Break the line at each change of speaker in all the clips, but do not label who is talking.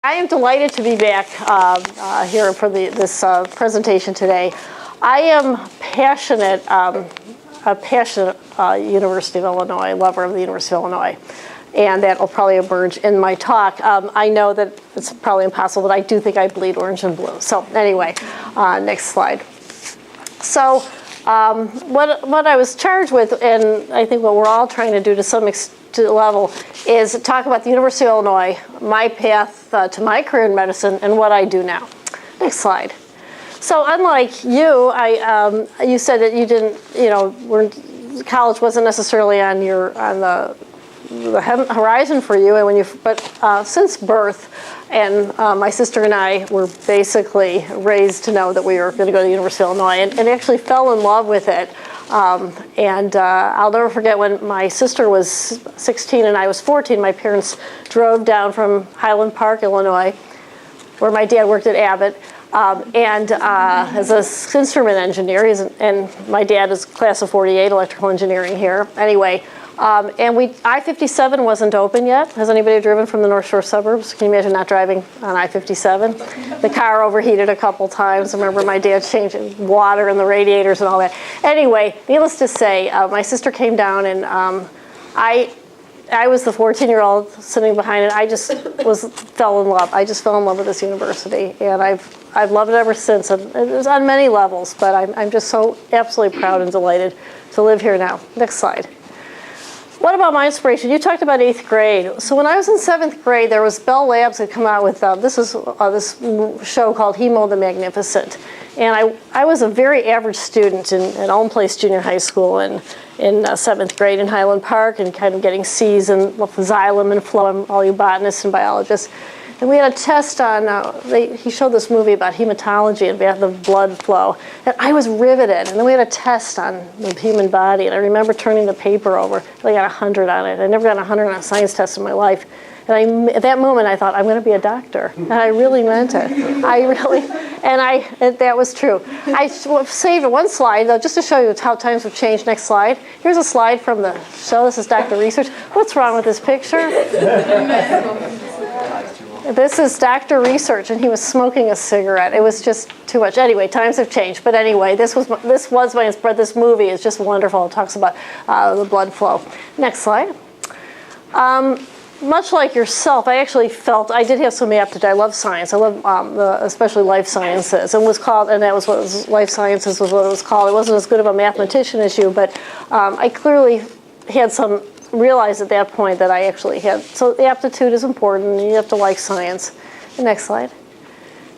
I am delighted to be back here for this presentation today. I am a passionate University of Illinois, lover of the University of Illinois, and that will probably emerge in my talk. I know that it's probably impossible, but I do think I bleed orange and blue. So anyway, next slide. So what I was charged with, and I think what we're all trying to do to some level, is talk about the University of Illinois, my path to my career in medicine, and what I do now. Next slide. So unlike you, you said that you didn't, college wasn't necessarily on the horizon for you, and but since birth, and my sister and I were basically raised to know that we were going to go to the University of Illinois, and actually fell in love with it. I'll never forget when my sister was 16 and I was 14, my parents drove down from Highland Park, Illinois, where my dad worked at Abbott, as an instrument engineer, and my dad is class of 48, electrical engineering here. Anyway, I-57 wasn't open yet. Has anybody driven from the North Shore suburbs? Can you imagine not driving on I-57? The car overheated a couple times. I remember my dad changing water in the radiators and all that. Anyway, needless to say, my sister came down, and I was the 14-year-old sitting behind it. I just fell in love. I just fell in love with this university, and I've loved it ever since. And it was on many levels, but I'm just so absolutely proud and delighted to live here now. Next slide. What about my inspiration? You talked about 8th grade. So when I was in 7th grade, there was Bell Labs had come out with this show called Hemo the Magnificent. And I was a very average student at Elm Place Junior High School in 7th grade in Highland Park, and kind of getting C's in xylem and phloem, all you botanists and biologists. And we had a test on, he showed this movie about hematology and about the blood flow. And I was riveted. And then we had a test on the human body. And I remember turning the paper over. I got 100 on it. I never got 100 on a science test in my life. And at that moment, I thought, I'm going to be a doctor. And I really meant it. That was true. I saved one slide, though, just to show you how times have changed. Next slide. Here's a slide from the show. This is Dr. Research. What's wrong with this picture? This is Dr. Research, and he was smoking a cigarette. It was just too much. Anyway, times have changed. But anyway, this movie is just wonderful. It talks about the blood flow. Next slide. Much like yourself, I actually felt I did have some aptitude. I love science. I love especially life sciences, and life sciences was what it was called. It wasn't as good of a mathematician as you, but I clearly had realized at that point that I actually had. So the aptitude is important, and you have to like science. The next slide.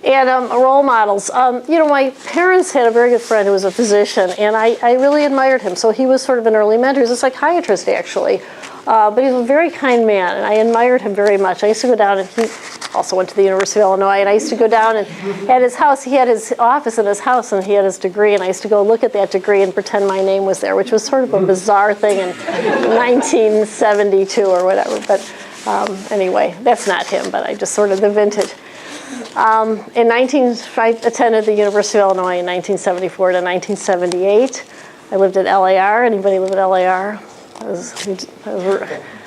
And role models. My parents had a very good friend who was a physician, and I really admired him. So he was sort of an early mentor. He was a psychiatrist, actually. But he was a very kind man, and I admired him very much. I used to go down, and he also went to the University of Illinois, and I used to go down, and at his house, he had his office in his house, and he had his degree, and I used to go look at that degree and pretend my name was there, which was sort of a bizarre thing in 1972 or whatever. But anyway, that's not him, but I just sort of the vintage. I attended the University of Illinois in 1974 to 1978. I lived at LAR. Anybody live at LAR? I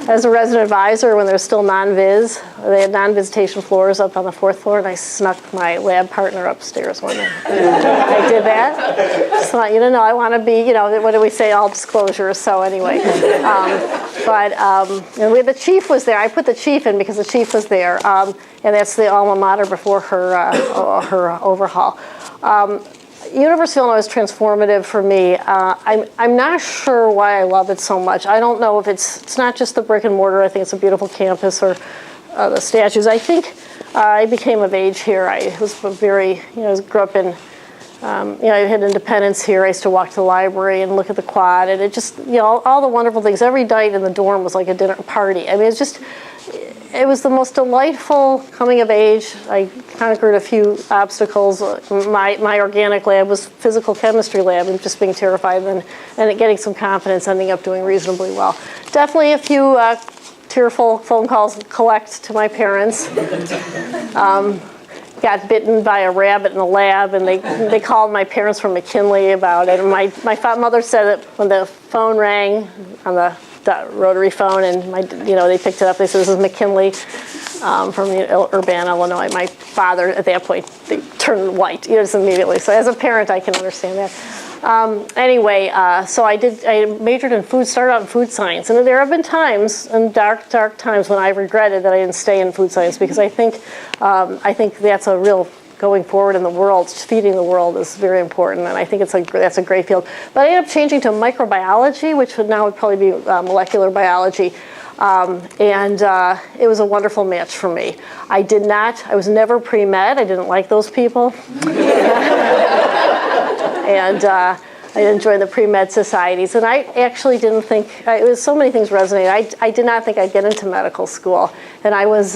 was a resident advisor when there was still non-viz. They had non-visitation floors up on the 4th floor, and I snuck my lab partner upstairs one night. I did that. Just want you to know I want to be, what do we say, all disclosure. So anyway, and the chief was there. I put the chief in because the chief was there, and that's the alma mater before her overhaul. University of Illinois is transformative for me. I'm not sure why I love it so much. I don't know if it's not just the brick and mortar. I think it's a beautiful campus or the statues. I think I became of age here. I was grew up in, I had independence here. I used to walk to the library and look at the quad, and it just, all the wonderful things. Every night in the dorm was like a dinner party. I mean, it was the most delightful coming of age. I conquered a few obstacles. My organic lab was physical chemistry lab, and just being terrified and getting some confidence, ending up doing reasonably well. Definitely a few tearful phone calls collect to my parents. Got bitten by a rabbit in the lab, and they called my parents from McKinley about it. And my mother said that when the phone rang on the rotary phone, and they picked it up. They said, "This is McKinley." from Urbana, Illinois. My father, at that point, they turned white just immediately. So as a parent, I can understand that. Anyway, so I majored in started out in food science. And there have been times, and dark times, when I've regretted that I didn't stay in food science, because I think that's a real, going forward in the world, feeding the world is very important, and I think that's a great field. But I ended up changing to microbiology, which now would probably be molecular biology. And it was a wonderful match for me. I was never pre-med. I didn't like those people. And I didn't join the pre-med societies. And I actually didn't think, so many things resonated. I did not think I'd get into medical school. And I was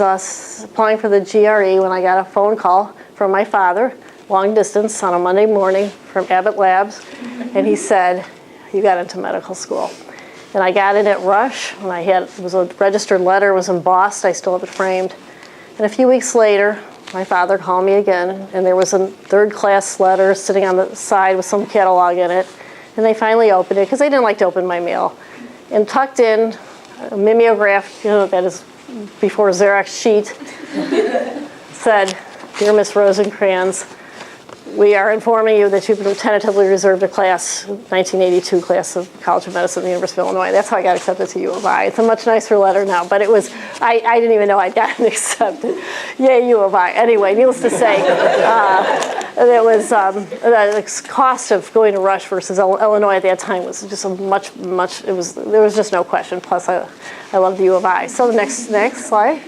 applying for the GRE when I got a phone call from my father, long distance, on a Monday morning from Abbott Labs. And he said, you got into medical school. And I got in at Rush, and it was a registered letter, it was embossed, I still have it framed. And a few weeks later, my father called me again, and there was a third-class letter sitting on the side with some catalog in it. And they finally opened it, because they didn't like to open my mail. And tucked in, a mimeograph, that is before Xerox sheet, said, "Dear Miss Rosencranz, we are informing you that you've been tentatively reserved a class, 1982 class of College of Medicine at the University of Illinois." That's how I got accepted to U of I. It's a much nicer letter now, but it was, I didn't even know I'd gotten accepted. Yay, U of I. Anyway, needless to say, there was the cost of going to Rush versus Illinois at that time was just there was just no question. Plus, I loved the U of I. So the next slide.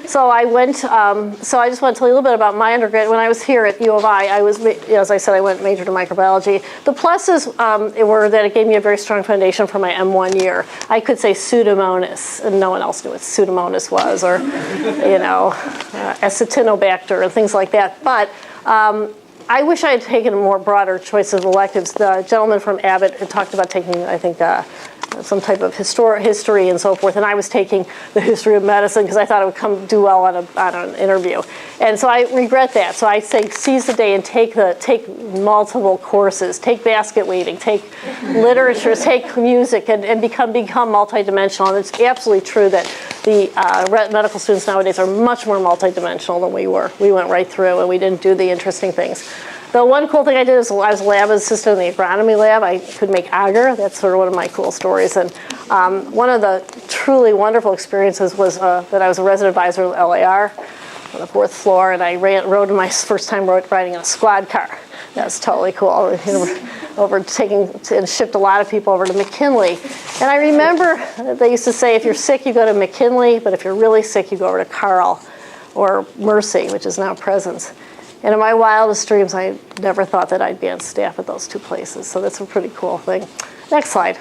So I went, so I just want to tell you a little bit about my undergrad. When I was here at U of I, as I said, I majored in microbiology. The pluses were that it gave me a very strong foundation for my M1 year. I could say Pseudomonas, and no one else knew what Pseudomonas was, or, Acinetobacter, and things like that. But I wish I had taken a more broader choice of electives. The gentleman from Abbott had talked about taking, I think, some type of history and so forth, and I was taking the history of medicine because I thought it would do well on an interview. And so I regret that. So I say seize the day and take multiple courses, take basket weaving, take literature, take music, and become multidimensional. And it's absolutely true that the medical students nowadays are much more multidimensional than we were. We went right through and we didn't do the interesting things. The one cool thing I did is I was a lab assistant in the agronomy lab. I could make agar. That's sort of one of my cool stories. And one of the truly wonderful experiences was that I was a resident advisor at LAR on the 4th floor, and I rode my first time riding in a squad car. That was totally cool. And shipped a lot of people over to McKinley. And I remember they used to say, if you're sick, you go to McKinley, but if you're really sick, you go over to Carl or Mercy, which is now Presence. And in my wildest dreams, I never thought that I'd be on staff at those two places. So that's a pretty cool thing. Next slide.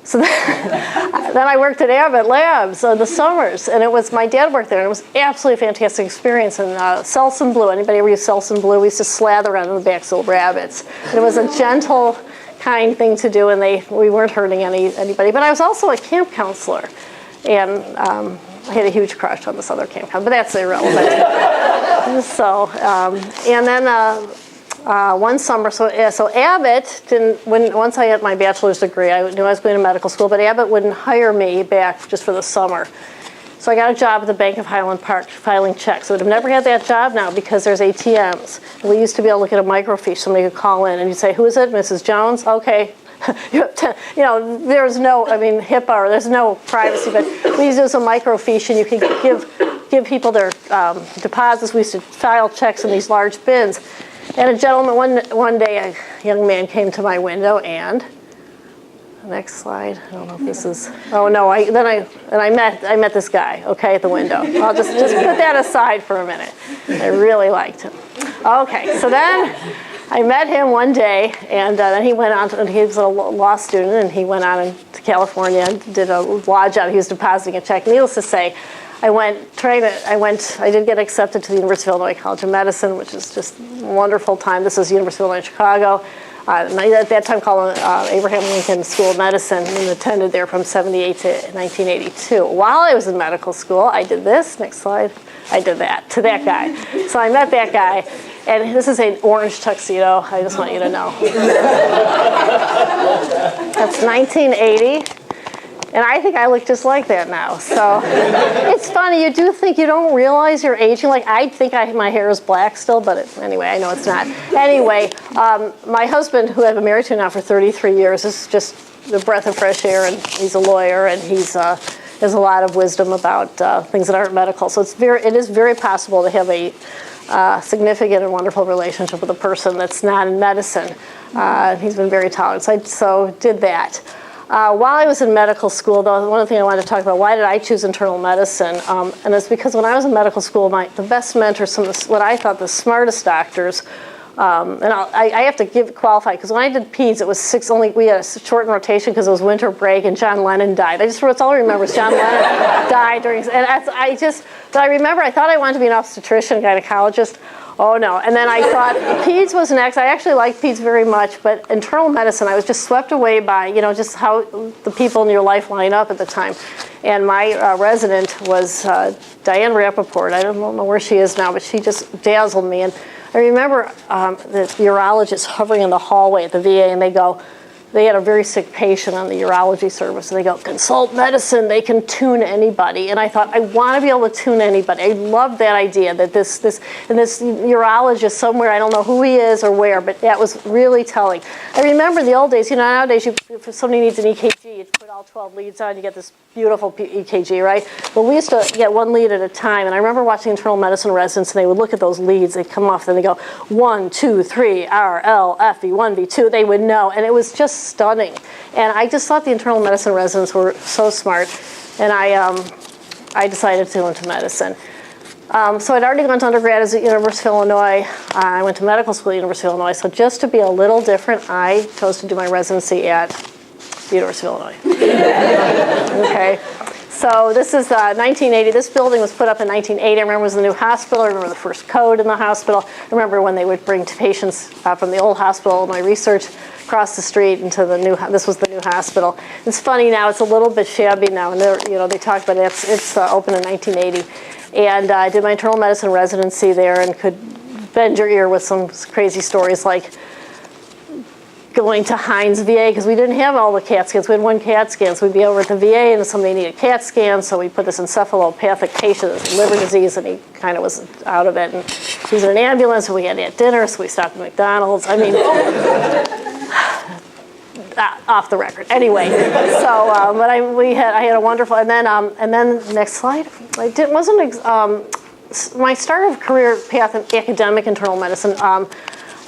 So then I worked at Abbott Labs in the summers. And my dad worked there. And it was absolutely a fantastic experience. And Selsun Blue, anybody ever use Selsun Blue? We used to slather on the backs of rabbits. And it was a gentle, kind thing to do. And we weren't hurting anybody. But I was also a camp counselor. And I had a huge crush on this other camp counselor. But that's irrelevant. So, and then one summer, so Abbott once I had my bachelor's degree, I knew I was going to medical school, but Abbott wouldn't hire me back just for the summer. So I got a job at the Bank of Highland Park filing checks. I would have never had that job now because there's ATMs. And we used to be able to get a microfiche. Somebody could call in and you'd say, "Who is it? Mrs. Jones?" "Okay." There's no, HIPAA, or there's no privacy, but we used to do some microfiche, and you can give people their deposits. We used to file checks in these large bins. And a gentleman, one day, a young man came to my window, and next slide. I don't know if this is. Oh no! I met this guy. Okay, at the window. I'll just put that aside for a minute. I really liked him. Okay, so then I met him one day, and then he went on. He was a law student, and he went on to California and did a law job. He was depositing a check. Needless to say, I did get accepted to the University of Illinois College of Medicine, which is just a wonderful time. This is University of Illinois Chicago. At that time called Abraham Lincoln School of Medicine, and attended there from 78 to 1982. While I was in medical school, I did this. Next slide. I did that to that guy. So I met that guy, and this is an orange tuxedo. I just want you to know. That's 1980. And I think I look just like that now. So it's funny, you do think you don't realize you're aging. Like, I think my hair is black still, but anyway, I know it's not. Anyway, my husband, who I've been married to now for 33 years, is just the breath of fresh air, and he's a lawyer, and he's has a lot of wisdom about things that aren't medical. So it is very possible to have a significant and wonderful relationship with a person that's not in medicine. He's been very tolerant, so did that. While I was in medical school, though, one of the things I wanted to talk about, why did I choose internal medicine? And it's because when I was in medical school, the best mentors, what I thought the smartest doctors, and I have to qualify, because when I did peds, it was we had a shortened rotation because it was winter break, and John Lennon died. That's all I remember is John Lennon died during, and but I remember I thought I wanted to be an obstetrician, gynecologist. Oh no, and then I thought peds was next. I actually liked peds very much, but internal medicine, I was just swept away by, just how the people in your life line up at the time. And my resident was Diane Rappaport. I don't know where she is now, but she just dazzled me. And I remember the urologist hovering in the hallway at the VA, and they had a very sick patient on the urology service, and they go, consult medicine, they can tune anybody. And I thought, I want to be able to tune anybody. I love that idea that this urologist somewhere, I don't know who he is or where, but that was really telling. I remember in the old days, nowadays, if somebody needs an EKG, you put all 12 leads on, you get this beautiful EKG, right? Well, we used to get one lead at a time, and I remember watching internal medicine residents, and they would look at those leads, they'd come off, and they go, 1, 2, 3, R, L, F, V1, V2, they would know, and it was just stunning. And I just thought the internal medicine residents were so smart, and I decided to go into medicine. So I'd already gone to undergrad at the University of Illinois. I went to medical school at the University of Illinois, so just to be a little different, I chose to do my residency at the University of Illinois. Okay. So this is 1980. This building was put up in 1980. I remember it was the new hospital. I remember the first code in the hospital. I remember when they would bring patients from the old hospital, my research, across the street into the new. This was the new hospital. It's funny now. It's a little bit shabby now, and they talk about it. It's opened in 1980, and I did my internal medicine residency there, and could bend your ear with some crazy stories like going to Hines VA, because we didn't have all the CAT scans. We had one CAT scan, so we'd be over at the VA, and somebody needed a CAT scan, so we put this encephalopathic patient with liver disease, and he kind of was out of it, and he was in an ambulance, and we had to eat dinner, so we stopped at McDonald's. I mean, off the record. Anyway, so but I had a wonderful, and then next slide. My start of career path in academic internal medicine.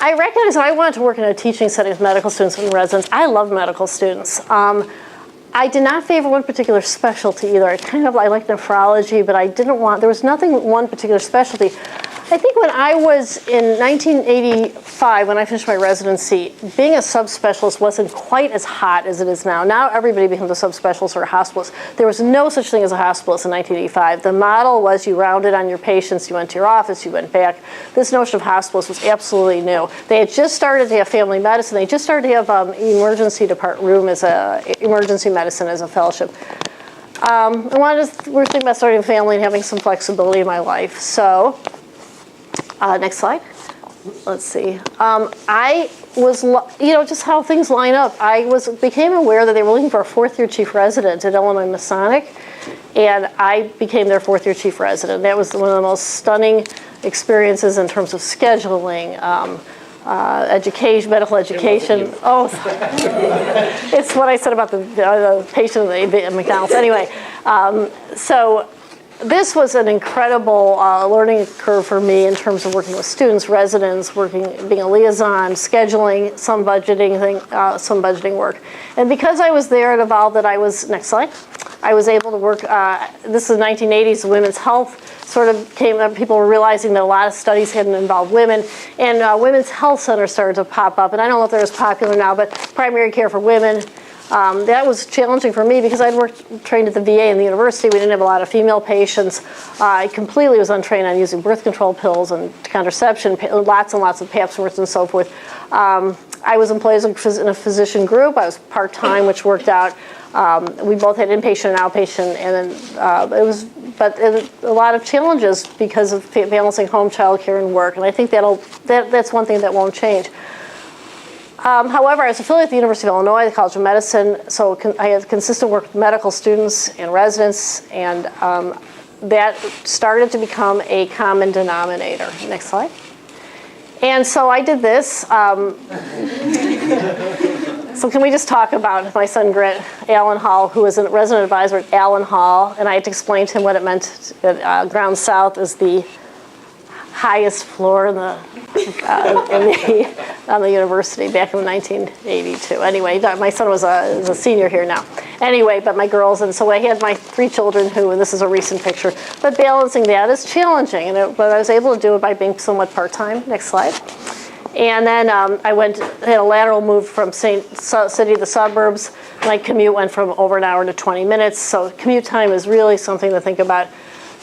I recognized that I wanted to work in a teaching setting with medical students and residents. I love medical students. I did not favor one particular specialty either. I liked nephrology, but there was nothing one particular specialty. I think when I was in 1985, when I finished my residency, being a subspecialist wasn't quite as hot as it is now. Now everybody becomes a subspecialist or a hospitalist. There was no such thing as a hospitalist in 1985. The model was you rounded on your patients, you went to your office, you went back. This notion of hospitalist was absolutely new. They had just started to have family medicine. They just started to have emergency department room emergency medicine as a fellowship. We're thinking about starting a family and having some flexibility in my life. So. Next slide. Let's see. I was, just how things line up. I became aware that they were looking for a fourth-year chief resident at Illinois Masonic, and I became their fourth-year chief resident. That was one of the most stunning experiences in terms of scheduling, education, medical education. Oh, it's what I said about the patient at McDonald's. Anyway, so. This was an incredible learning curve for me in terms of working with students, residents, being a liaison, scheduling, some budgeting work. And because I was there, it evolved that next slide, I was able to work, this is the 1980s, women's health sort of came up. People were realizing that a lot of studies hadn't involved women, and women's health centers started to pop up. And I don't know if they're as popular now, but primary care for women. That was challenging for me because I'd trained at the VA and the university. We didn't have a lot of female patients. I completely was untrained on using birth control pills and contraception, lots and lots of Pap smears and so forth. I was employed in a physician group. I was part-time, which worked out. We both had inpatient and outpatient, and then a lot of challenges because of balancing home, child care, and work. And I think that's one thing that won't change. However, I was affiliated with the University of Illinois, the College of Medicine, so I had consistent work with medical students and residents, and that started to become a common denominator. Next slide. And so I did this. So can we just talk about my son, Alan Hall, who was a resident advisor at Alan Hall, and I had to explain to him what it meant that ground south is the highest floor in the, on the university back in 1982. Anyway, my son is a senior here now. Anyway, but my girls, and so I had my 3 children who, and this is a recent picture, but balancing that is challenging, but I was able to do it by being somewhat part-time. Next slide. And then I had a lateral move from city to the suburbs. My commute went from over an hour to 20 minutes, so commute time is really something to think about.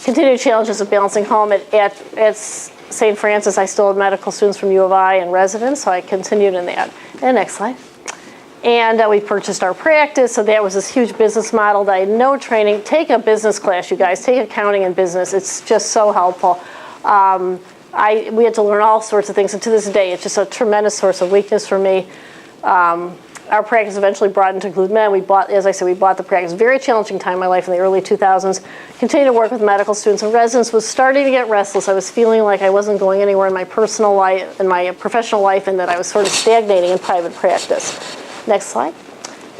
Continued challenges of balancing home. At St. Francis, I still had medical students from U of I and residents, so I continued in that. And next slide. And we purchased our practice, so that was this huge business model that I had no training. Take a business class, you guys. Take accounting and business. It's just so helpful. We had to learn all sorts of things, and to this day, it's just a tremendous source of weakness for me. Our practice eventually broadened to include men. As I said, we bought the practice. Very challenging time in my life in the early 2000s. Continued to work with medical students and residents. Was starting to get restless. I was feeling like I wasn't going anywhere in my personal life, in my professional life, and that I was sort of stagnating in private practice. Next slide.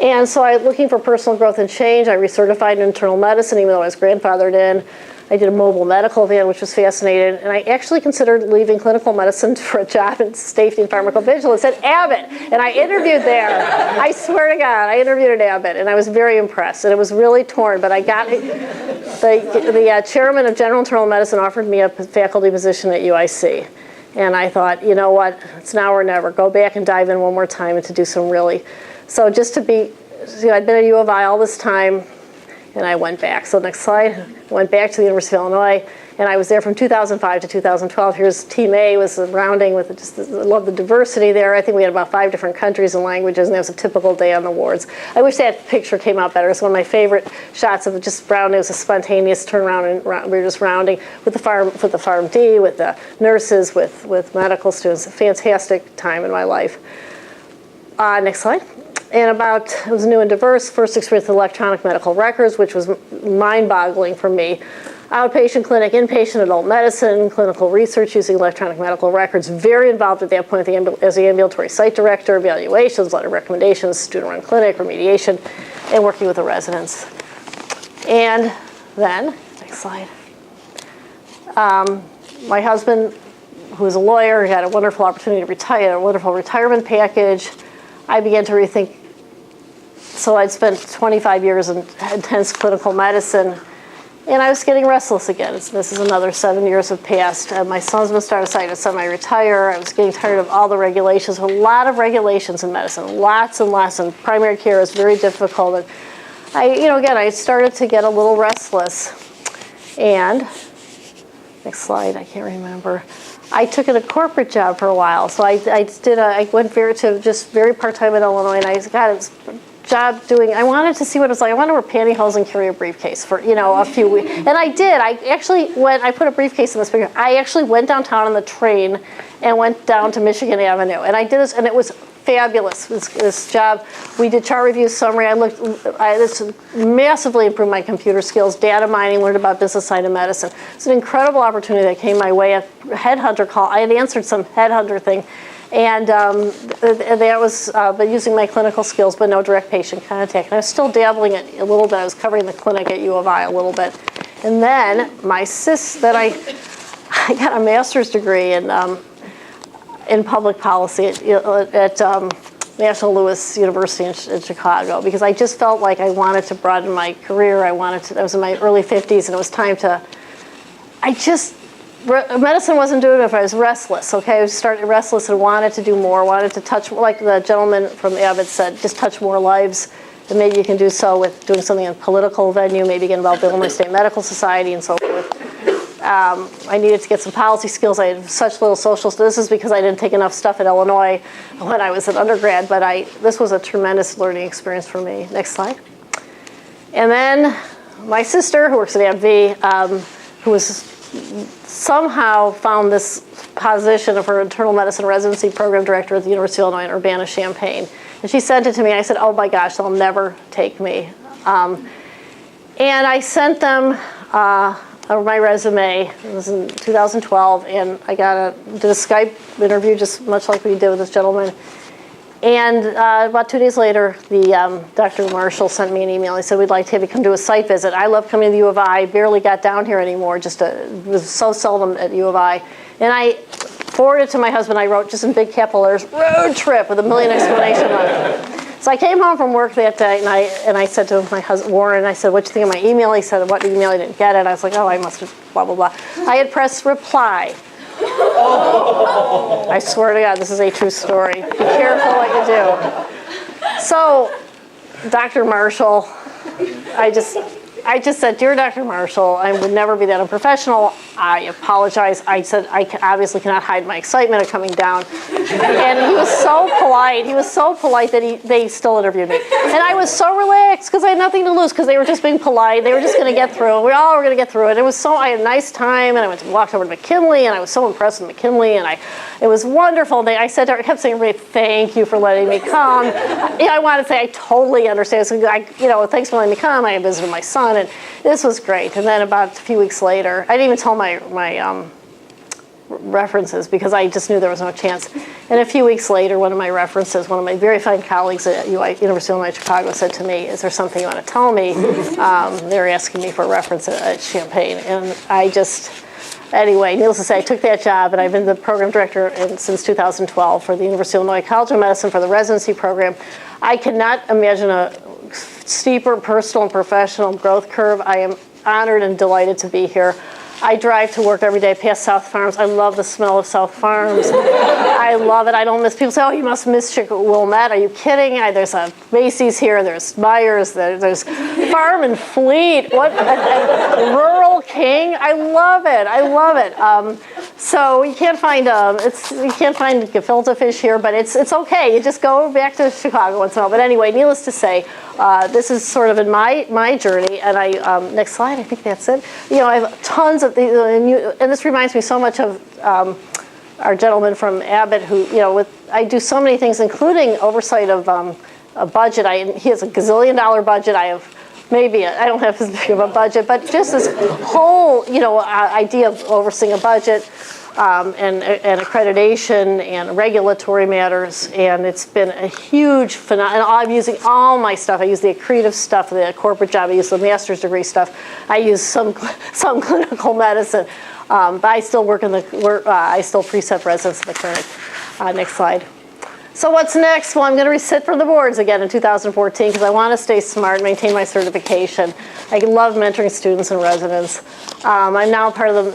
And so I was looking for personal growth and change. I recertified in internal medicine, even though I was grandfathered in. I did a mobile medical van, which was fascinating, and I actually considered leaving clinical medicine for a job in safety and pharmacovigilance at Abbott, and I interviewed there. I swear to God, I interviewed at Abbott, and I was very impressed, and it was really torn, but I got the chairman of general internal medicine offered me a faculty position at UIC, and I thought, you know what, it's now or never. Go back and dive in one more time and to do some really, so just to be, I'd been at U of I all this time, and I went back. So next slide. I went back to the University of Illinois, and I was there from 2005 to 2012. Here's Team A, was rounding with just, I love the diversity there. I think we had about 5 different countries and languages, and it was a typical day on the wards. I wish that picture came out better. It's one of my favorite shots of just rounding. It was a spontaneous turnaround, and we were just rounding with the Pharm D, with the nurses, with medical students. A fantastic time in my life. Next slide. And it was new and diverse, first experience with electronic medical records, which was mind-boggling for me. Outpatient clinic, inpatient adult medicine, clinical research using electronic medical records. Very involved at that point as the ambulatory site director, evaluations, letter of recommendations, student-run clinic, remediation, and working with the residents. And then, next slide. My husband, who is a lawyer, he had a wonderful opportunity to retire, a wonderful retirement package. I began to rethink. So I'd spent 25 years in intense clinical medicine, and I was getting restless again. This is another 7 years have passed. My son's been started decided to semi-retire. I was getting tired of all the regulations. A lot of regulations in medicine, lots and lots, and primary care is very difficult. And I started to get a little restless. And next slide, I can't remember. I took a corporate job for a while, so I went very part-time in Illinois, and I got a job doing. I wanted to see what it was like. I wanted to wear pantyhose and carry a briefcase for a few weeks, and I did. I put a briefcase in this picture. I actually went downtown on the train and went down to Michigan Avenue, and I did this, and it was fabulous. This job, we did chart review summary. This massively improved my computer skills, data mining, learned about business side of medicine. It's an incredible opportunity that came my way. A headhunter call. I had answered some headhunter thing, and that was but using my clinical skills, but no direct patient contact. And I was still dabbling it a little bit. I was covering the clinic at U of I a little bit, and then I got a master's degree in public policy at National Louis University in Chicago, because I just felt like I wanted to broaden my career. I was in my early 50s, and it was time to, medicine wasn't doing it if I was restless, okay? I started restless and wanted to do more, wanted to touch, like the gentleman from Abbott said, just touch more lives. And maybe you can do so with doing something in a political venue, maybe get involved with the Illinois State Medical Society and so forth. I needed to get some policy skills. I had such little social. This is because I didn't take enough stuff at Illinois when I was an undergrad, but this was a tremendous learning experience for me. Next slide. And then my sister, who works at AbbVie, who was somehow found this position for internal medicine residency program director at the University of Illinois in Urbana-Champaign. And she sent it to me. I said, oh my gosh, they'll never take me. And I sent them my resume. It was in 2012, and I did a Skype interview, just much like we did with this gentleman. And about 2 days later, Dr. Marshall sent me an email. He said, we'd like to have you come do a site visit. I love coming to the U of I. Barely got down here anymore. Was so seldom at U of I. And I forwarded to my husband. I wrote just in big capital letters, road trip, with a million exclamation marks. So I came home from work that day, and I said to my husband, Warren, I said, what do you think of my email? He said, what email? I didn't get it. I was like, oh, I must have blah, blah, blah. I had pressed reply. I swear to God, this is a true story. Be careful what you do. So, Dr. Marshall, I just said, dear Dr. Marshall, I would never be that unprofessional. I apologize. I said, I obviously cannot hide my excitement of coming down. And he was so polite. He was so polite that they still interviewed me. And I was so relaxed because I had nothing to lose because they were just being polite. They were just going to get through it. We all were going to get through it. I had a nice time, and I walked over to McKinley, and I was so impressed with McKinley, and it was wonderful. I kept saying, everybody, thank you for letting me come. I want to say I totally understand. So thanks for letting me come. I visited my son, and this was great. And then about a few weeks later, I didn't even tell my references because I just knew there was no chance. And a few weeks later, one of my references, one of my very fine colleagues at University of Illinois Chicago said to me, is there something you want to tell me? They were asking me for a reference at Champaign. And anyway, needless to say, I took that job, and I've been the program director since 2012 for the University of Illinois College of Medicine for the residency program. I cannot imagine a steeper personal and professional growth curve. I am honored and delighted to be here. I drive to work every day past South Farms. I love the smell of South Farms. I love it. I don't miss. People say, oh, you must miss Wilmette. Are you kidding? There's a Macy's here. There's Myers. There's Farm and Fleet. What Rural King. I love it. I love it. So you can't find gefilte fish here, but it's okay. You just go back to Chicago once in a while. But anyway, needless to say, this is sort of in my journey. And next slide. I think that's it. I have tons of these, and this reminds me so much of our gentleman from Abbott, who I do so many things, including oversight of a budget. He has a gazillion-dollar budget. I have I don't have as big of a budget, but just this whole idea of overseeing a budget and accreditation and regulatory matters, and it's been a huge phenomenon. I'm using all my stuff. I use the accretive stuff, the corporate job. I use the master's degree stuff. I use some clinical medicine, but I still I still precept residents in the clinic. Next slide. So what's next? Well, I'm going to resit for the boards again in 2014 because I want to stay smart and maintain my certification. I love mentoring students and residents. I'm now part of the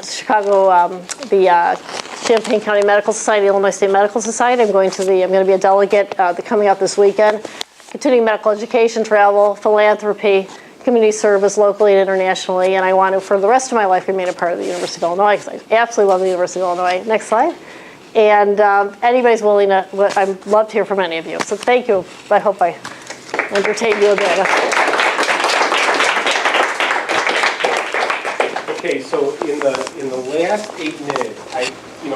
Champaign County Medical Society, Illinois State Medical Society. I'm going to be a delegate coming up this weekend. Continuing medical education, travel, philanthropy, community service locally and internationally, and I want to, for the rest of my life, remain a part of the University of Illinois because I absolutely love the University of Illinois. Next slide. And anybody's willing to, I'd love to hear from any of you. So thank you. I hope I entertained you a bit.
Okay, so in the last 8 minutes, I can